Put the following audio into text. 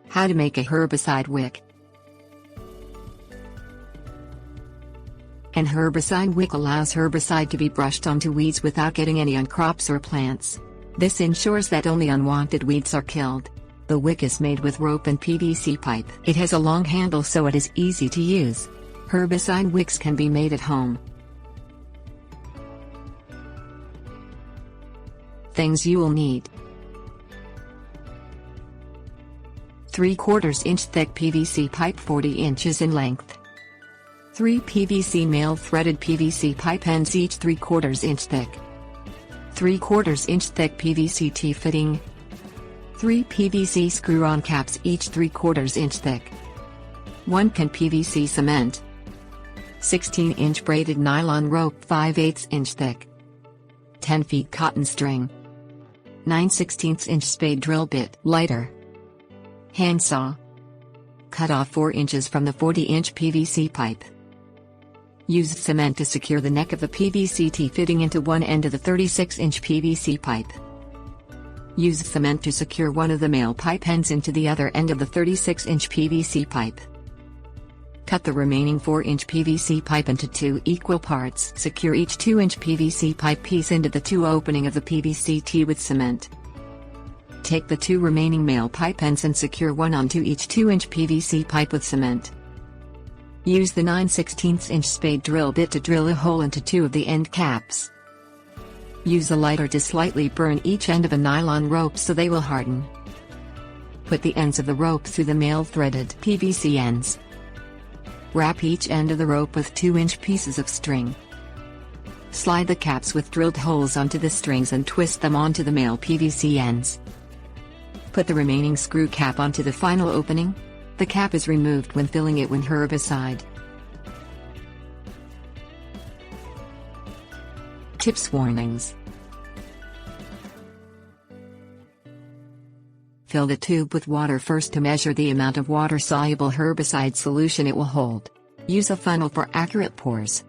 How to make a herbicide wick. An herbicide wick allows herbicide to be brushed onto weeds without getting any on crops or plants. This ensures that only unwanted weeds are killed. The wick is made with rope and PVC pipe. It has a long handle so it is easy to use. Herbicide wicks can be made at home. Things you will need: 3/4 inch thick PVC pipe 40 inches in length. 3 PVC male threaded PVC pipe ends each 3/4 inch thick. 3/4 inch thick PVC T-fitting. 3 PVC screw-on caps each 3/4 inch thick. 1 can PVC cement. 16-inch braided nylon rope 5/8 inch thick. 10 feet cotton string. 9/16 spade drill bit lighter. Handsaw. Cut off 4 inches from the 40-inch PVC pipe. Use cement to secure the neck of the PVC T-fitting into one end of the 36-inch PVC pipe. Use cement to secure one of the male pipe ends into the other end of the 36-inch PVC pipe. Cut the remaining 4-inch PVC pipe into 2 equal parts. Secure each 2-inch PVC pipe piece into the 2 opening of the PVC T with cement. Take the 2 remaining male pipe ends and secure one onto each 2-inch PVC pipe with cement. Use the 9/16 spade drill bit to drill a hole into 2 of the end caps. Use a lighter to slightly burn each end of a nylon rope so they will harden. Put the ends of the rope through the male threaded PVC ends. Wrap each end of the rope with 2-inch pieces of string. Slide the caps with drilled holes onto the strings and twist them onto the male PVC ends. Put the remaining screw cap onto the final opening. The cap is removed when filling it with herbicide. Tips: warnings. Fill the tube with water first to measure the amount of water-soluble herbicide solution it will hold. Use a funnel for accurate pours.